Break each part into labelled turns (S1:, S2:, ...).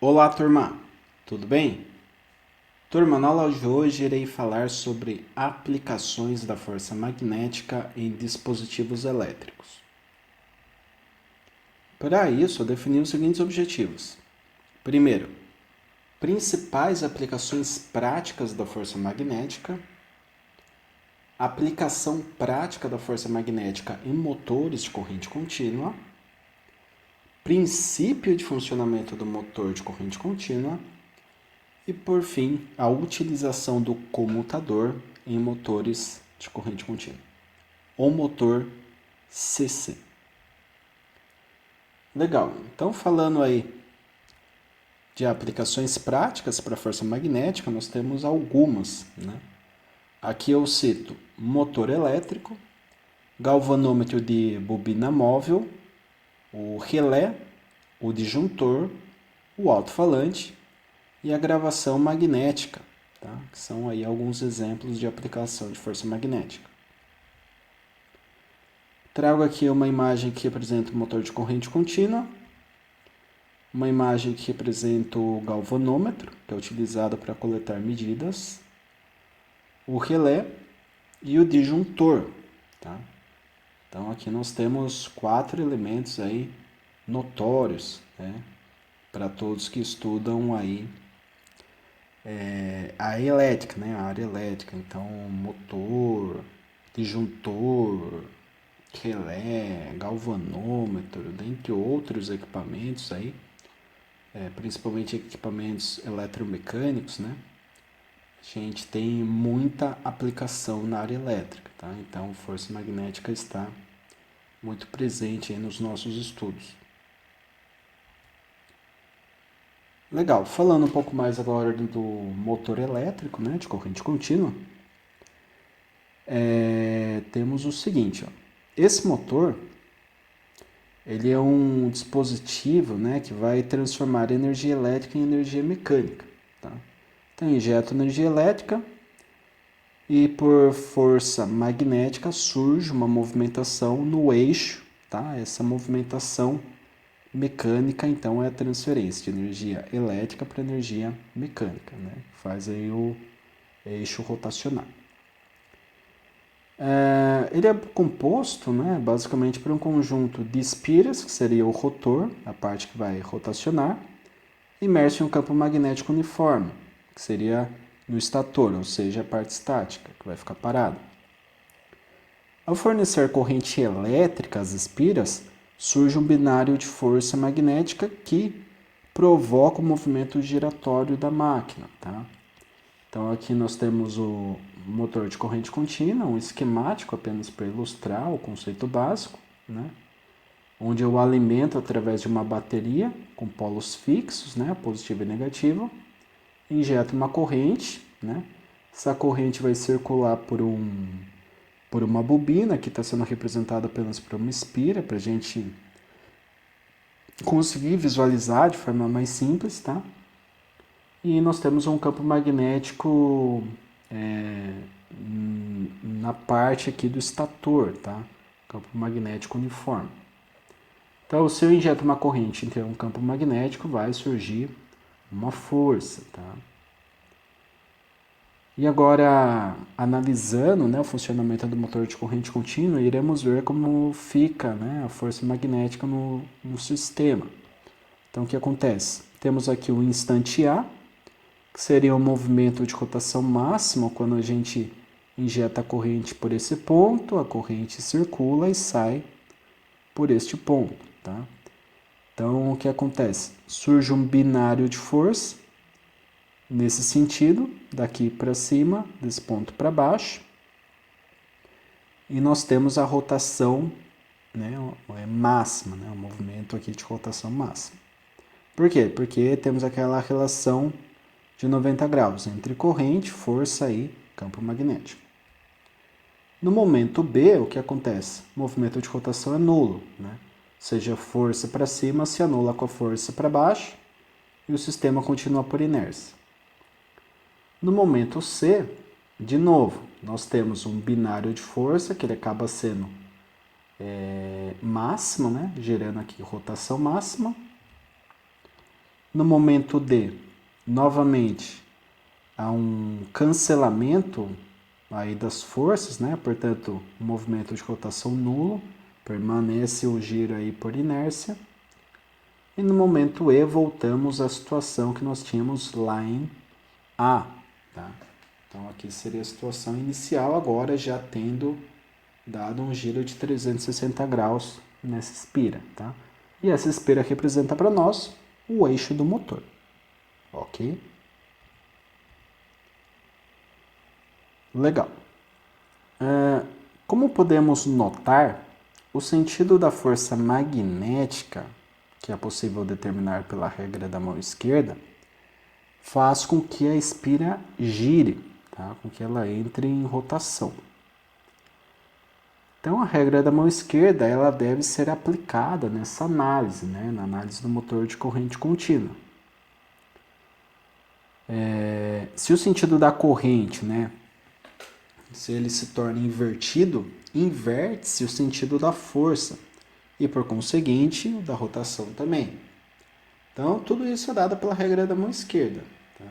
S1: Olá, turma! Tudo bem? Turma, na aula de hoje irei falar sobre aplicações da força magnética em dispositivos elétricos. Para isso, eu defini os seguintes objetivos. Primeiro, principais aplicações práticas da força magnética, aplicação prática da força magnética em motores de corrente contínua, princípio de funcionamento do motor de corrente contínua e, por fim, a utilização do comutador em motores de corrente contínua, ou motor CC. Legal, então falando aí de aplicações práticas para força magnética, nós temos algumas, né? Aqui eu cito motor elétrico, galvanômetro de bobina móvel, o relé, o disjuntor, o alto-falante e a gravação magnética, tá? Que são aí alguns exemplos de aplicação de força magnética. Trago aqui uma imagem que representa o motor de corrente contínua, uma imagem que representa o galvanômetro, que é utilizado para coletar medidas, o relé e o disjuntor, tá? Então aqui nós temos 4 elementos aí notórios, né, para todos que estudam aí a elétrica, né, a área elétrica. Então motor, disjuntor, relé, galvanômetro, dentre outros equipamentos aí, principalmente equipamentos eletromecânicos, né? A gente tem muita aplicação na área elétrica, tá? Então, força magnética está muito presente aí nos nossos estudos. Legal, falando um pouco mais agora do motor elétrico, né, de corrente contínua, temos o seguinte, ó. Esse motor, ele é um dispositivo, né, que vai transformar energia elétrica em energia mecânica, tá? Então, injeta energia elétrica e por força magnética surge uma movimentação no eixo, tá? Essa movimentação mecânica, então, é a transferência de energia elétrica para energia mecânica, né? Faz aí o eixo rotacionar. Ele é composto, né, basicamente por um conjunto de espiras, que seria o rotor, a parte que vai rotacionar, imerso em um campo magnético uniforme, que seria no estator, ou seja, a parte estática, que vai ficar parada. Ao fornecer corrente elétrica às espiras, surge um binário de força magnética que provoca o movimento giratório da máquina, tá? Então aqui nós temos o motor de corrente contínua, um esquemático apenas para ilustrar o conceito básico, né? Onde eu alimento através de uma bateria com polos fixos, né? Positivo e negativo, injeto uma corrente, né? Essa corrente vai circular por uma bobina, que está sendo representada apenas por uma espira, para a gente conseguir visualizar de forma mais simples, tá? E nós temos um campo magnético na parte aqui do estator, tá? Campo magnético uniforme. Então, se eu injeto uma corrente entre um campo magnético, vai surgir uma força, tá? E agora, analisando, né, o funcionamento do motor de corrente contínua, iremos ver como fica, né, a força magnética no sistema. Então, o que acontece? Temos aqui o instante A, que seria o movimento de rotação máxima quando a gente injeta a corrente por esse ponto, a corrente circula e sai por este ponto, tá? Então, o que acontece? Surge um binário de força, nesse sentido, daqui para cima, desse ponto para baixo, e nós temos a rotação, né, máxima, né, o movimento aqui de rotação máxima. Por quê? Porque temos aquela relação de 90 graus entre corrente, força e campo magnético. No momento B, o que acontece? O movimento de rotação é nulo, né? Ou seja, a força para cima se anula com a força para baixo e o sistema continua por inércia. No momento C, de novo, nós temos um binário de força, que ele acaba sendo máximo, né? Gerando aqui rotação máxima. No momento D, novamente, há um cancelamento aí das forças, né? Portanto, o movimento de rotação nulo, permanece o giro aí por inércia. E no momento E, voltamos à situação que nós tínhamos lá em A, tá? Então, aqui seria a situação inicial, agora já tendo dado um giro de 360 graus nessa espira, tá? E essa espira representa para nós o eixo do motor, ok? Legal. Como podemos notar, o sentido da força magnética, que é possível determinar pela regra da mão esquerda, faz com que a espira gire, tá? Com que ela entre em rotação. Então, a regra da mão esquerda ela deve ser aplicada nessa análise, né? Na análise do motor de corrente contínua. Se o sentido da corrente, né? Se ele se torna invertido, inverte-se o sentido da força e, por conseguinte, o da rotação também. Então, tudo isso é dado pela regra da mão esquerda. Tá?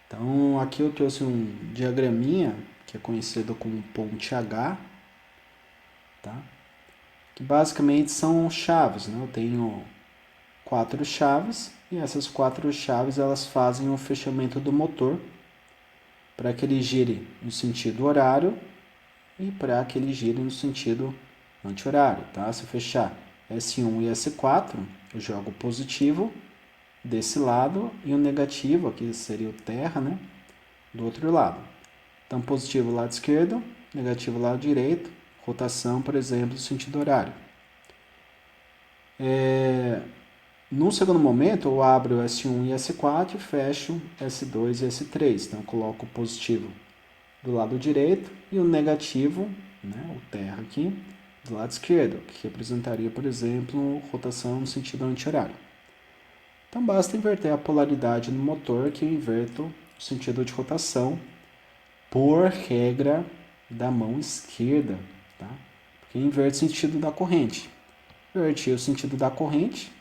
S1: Então, aqui eu trouxe um diagraminha que é conhecido como ponte H, tá? Que basicamente são chaves, né? Eu tenho 4 chaves e essas 4 chaves elas fazem o fechamento do motor para que ele gire no sentido horário e para que ele gire no sentido anti-horário, tá? Se eu fechar S1 e S4, eu jogo o positivo desse lado e o negativo, aqui seria o terra, né? Do outro lado. Então, positivo lado esquerdo, negativo lado direito, rotação, por exemplo, sentido horário. Num segundo momento, eu abro S1 e S4 e fecho S2 e S3. Então, eu coloco o positivo do lado direito e o negativo, né, o terra aqui, do lado esquerdo, que representaria, por exemplo, rotação no sentido anti-horário. Então, basta inverter a polaridade no motor que eu inverto o sentido de rotação por regra da mão esquerda, tá? Porque inverte o sentido da corrente. Invertir o sentido da corrente,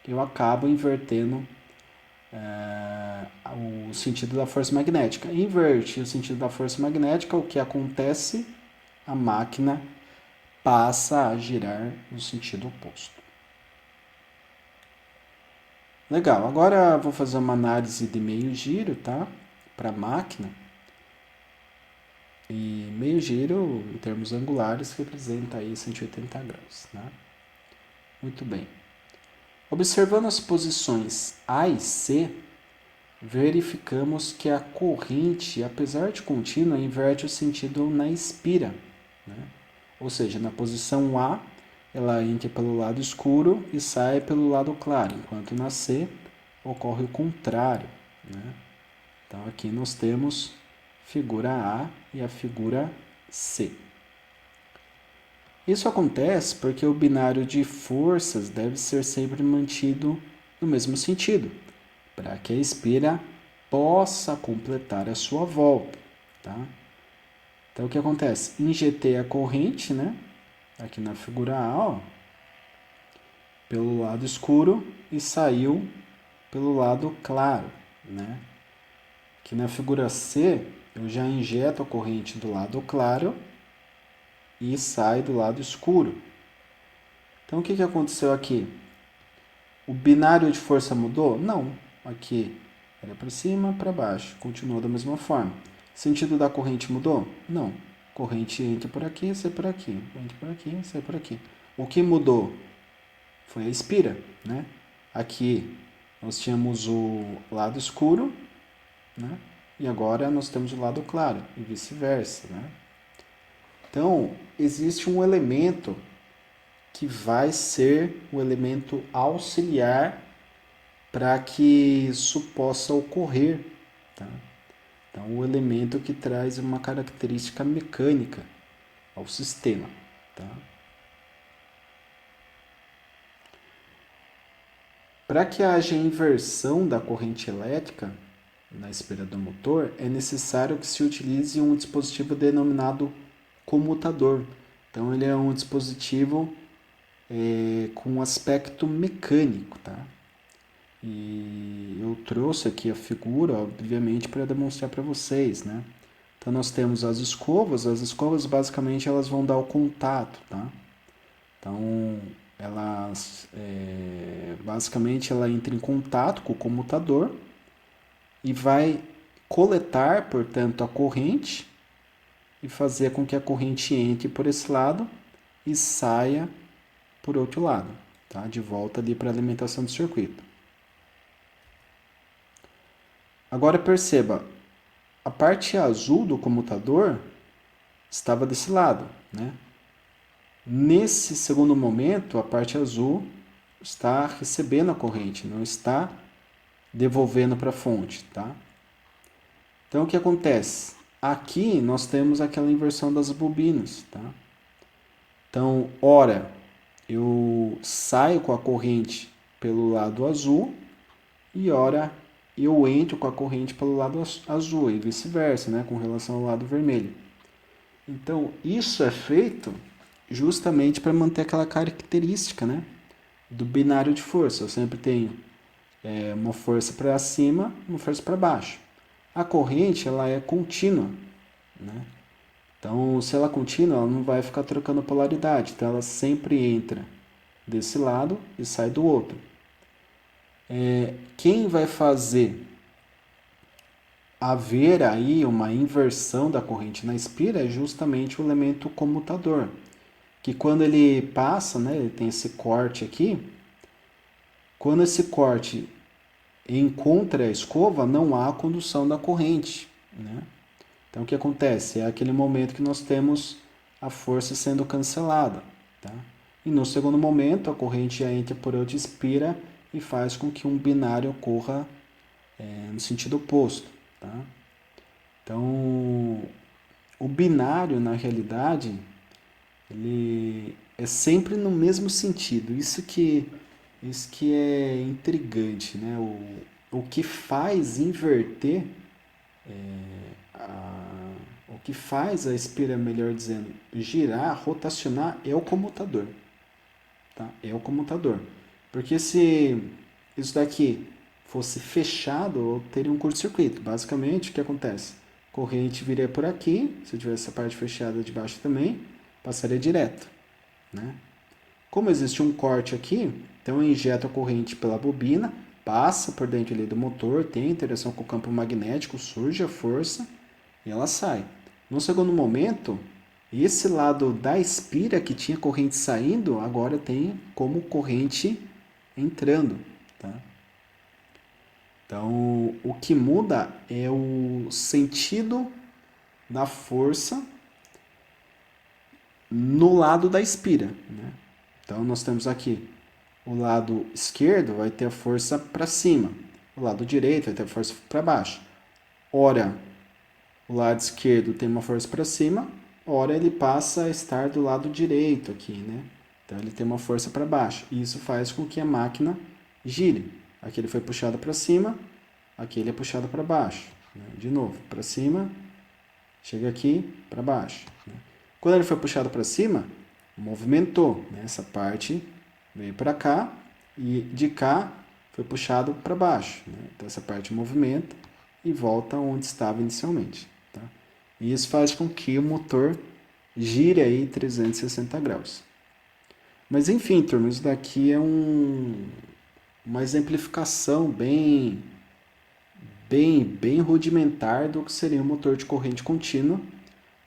S1: eu acabo invertendo o sentido da força magnética. Invertir o sentido da força magnética, o que acontece? A máquina passa a girar no sentido oposto. Legal, agora vou fazer uma análise de meio giro, tá? Para a máquina. E meio giro, em termos angulares, representa aí 180 graus, né? Muito bem. Observando as posições A e C, verificamos que a corrente, apesar de contínua, inverte o sentido na espira, né? Ou seja, na posição A, ela entra pelo lado escuro e sai pelo lado claro, enquanto na C ocorre o contrário, né? Então aqui nós temos figura A e a figura C. Isso acontece porque o binário de forças deve ser sempre mantido no mesmo sentido, para que a espira possa completar a sua volta, tá? Então o que acontece? Injetei a corrente, né? Aqui na figura A, ó, pelo lado escuro e saiu pelo lado claro, né? Aqui na figura C, eu já injeto a corrente do lado claro e sai do lado escuro. Então, o que aconteceu aqui? O binário de força mudou? Não. Aqui era para cima, para baixo. Continuou da mesma forma. Sentido da corrente mudou? Não. Corrente entra por aqui, sai por aqui. Entra por aqui, sai por aqui. O que mudou foi a espira, né? Aqui nós tínhamos o lado escuro, né? E agora nós temos o lado claro, e vice-versa, né? Então, existe um elemento que vai ser o elemento auxiliar para que isso possa ocorrer, tá? Então, o elemento que traz uma característica mecânica ao sistema, tá? Para que haja inversão da corrente elétrica na espira do motor, é necessário que se utilize um dispositivo denominado comutador. Então, ele é um dispositivo com aspecto mecânico, tá? E eu trouxe aqui a figura, obviamente, para demonstrar para vocês, né? Então nós temos as escovas basicamente elas vão dar o contato, tá? Então elas, basicamente ela entra em contato com o comutador e vai coletar, portanto, a corrente e fazer com que a corrente entre por esse lado e saia por outro lado, tá? De volta ali para a alimentação do circuito. Agora perceba, a parte azul do comutador estava desse lado, né? Nesse segundo momento, a parte azul está recebendo a corrente, não está devolvendo para a fonte, tá? Então o que acontece? Aqui nós temos aquela inversão das bobinas, tá? Então, ora eu saio com a corrente pelo lado azul e ora eu entro com a corrente pelo lado azul e vice-versa, né, com relação ao lado vermelho. Então, isso é feito justamente para manter aquela característica, né, do binário de força. Eu sempre tenho uma força para cima, uma força para baixo. A corrente ela é contínua, né? Então, se ela é contínua, ela não vai ficar trocando polaridade. Então, ela sempre entra desse lado e sai do outro. Quem vai fazer haver aí uma inversão da corrente na espira é justamente o elemento comutador, que quando ele passa, né, ele tem esse corte aqui, quando esse corte encontra a escova, não há condução da corrente, né? Então o que acontece? É aquele momento que nós temos a força sendo cancelada, tá? E no segundo momento, a corrente já entra por outra espira e faz com que um binário ocorra no sentido oposto, tá? Então, o binário, na realidade, ele é sempre no mesmo sentido. Isso que é intrigante, né? O que faz inverter, o que faz a espira, melhor dizendo, girar, rotacionar, é o comutador. Tá? É o comutador. Porque se isso daqui fosse fechado, eu teria um curto-circuito. Basicamente, o que acontece? Corrente viria por aqui, se eu tivesse a parte fechada de baixo também, passaria direto, né? Como existe um corte aqui, então eu injeto a corrente pela bobina, passa por dentro ali do motor, tem interação com o campo magnético, surge a força e ela sai. No segundo momento, esse lado da espira que tinha corrente saindo, agora tem como corrente entrando, tá? Então, o que muda é o sentido da força no lado da espira, né? Então, nós temos aqui o lado esquerdo vai ter a força para cima, o lado direito vai ter a força para baixo. Ora, o lado esquerdo tem uma força para cima, ora ele passa a estar do lado direito aqui, né? Então ele tem uma força para baixo. E isso faz com que a máquina gire. Aqui ele foi puxado para cima, aqui ele é puxado para baixo. Né? De novo, para cima, chega aqui, para baixo. Né? Quando ele foi puxado para cima, movimentou. Né? Essa parte veio para cá e de cá foi puxado para baixo. Né? Então essa parte movimenta e volta onde estava inicialmente. Tá? E isso faz com que o motor gire aí 360 graus. Mas enfim, turma, isso daqui é uma exemplificação bem rudimentar do que seria um motor de corrente contínua.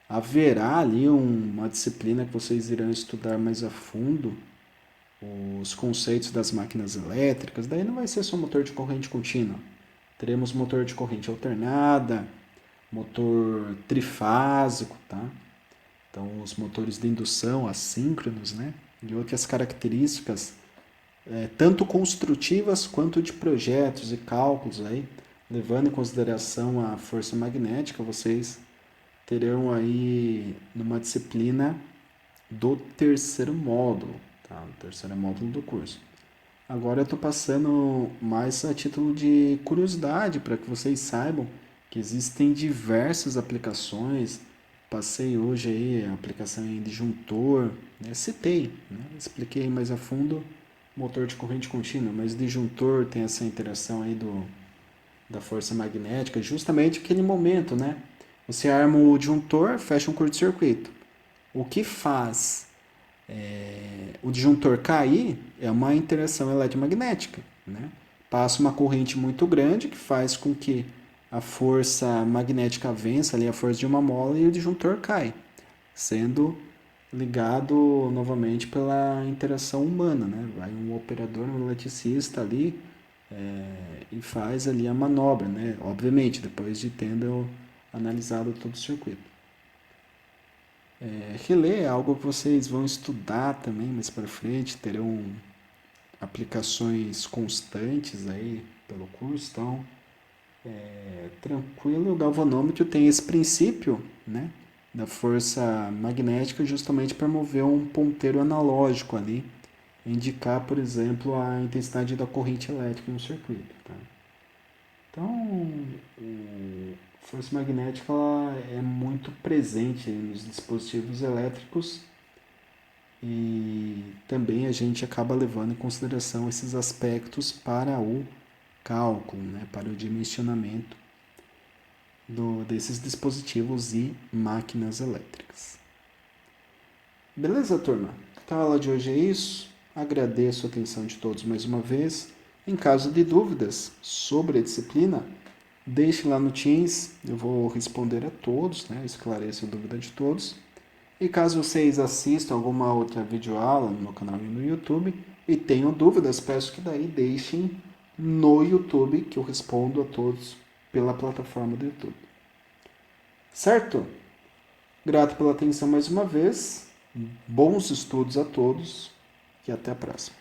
S1: Haverá ali uma disciplina que vocês irão estudar mais a fundo, os conceitos das máquinas elétricas. Daí não vai ser só motor de corrente contínua. Teremos motor de corrente alternada, motor trifásico, tá? Então, os motores de indução assíncronos, né? E outras características, tanto construtivas quanto de projetos e cálculos aí, levando em consideração a força magnética, vocês terão aí numa disciplina do terceiro módulo, tá? O terceiro módulo do curso. Agora eu estou passando mais a título de curiosidade para que vocês saibam que existem diversas aplicações. Passei hoje aí a aplicação em disjuntor, né? Citei, né? Expliquei mais a fundo motor de corrente contínua, mas disjuntor tem essa interação aí da força magnética, justamente aquele momento, né? Você arma o disjuntor, fecha um curto-circuito. O que faz o disjuntor cair é uma interação eletromagnética, né? Passa uma corrente muito grande que faz com que a força magnética vença ali a força de uma mola e o disjuntor cai, sendo ligado novamente pela interação humana, né? Vai um operador, um eletricista ali e faz ali a manobra, né? Obviamente, depois de tendo analisado todo o circuito. Relé é algo que vocês vão estudar também mais para frente, terão aplicações constantes aí pelo curso, então tranquilo. O galvanômetro tem esse princípio, né, da força magnética justamente para mover um ponteiro analógico ali, indicar, por exemplo, a intensidade da corrente elétrica no circuito. Tá? Então, a força magnética ela é muito presente nos dispositivos elétricos e também a gente acaba levando em consideração esses aspectos para o cálculo, né, para o dimensionamento desses dispositivos e máquinas elétricas. Beleza, turma? Então a aula de hoje é isso. Agradeço a atenção de todos mais uma vez. Em caso de dúvidas sobre a disciplina, deixe lá no Teams, eu vou responder a todos, né? Esclareço a dúvida de todos. E caso vocês assistam alguma outra videoaula no meu canal e no YouTube e tenham dúvidas, peço que daí deixem no YouTube, que eu respondo a todos pela plataforma do YouTube. Certo? Grato pela atenção mais uma vez. Bons estudos a todos e até a próxima.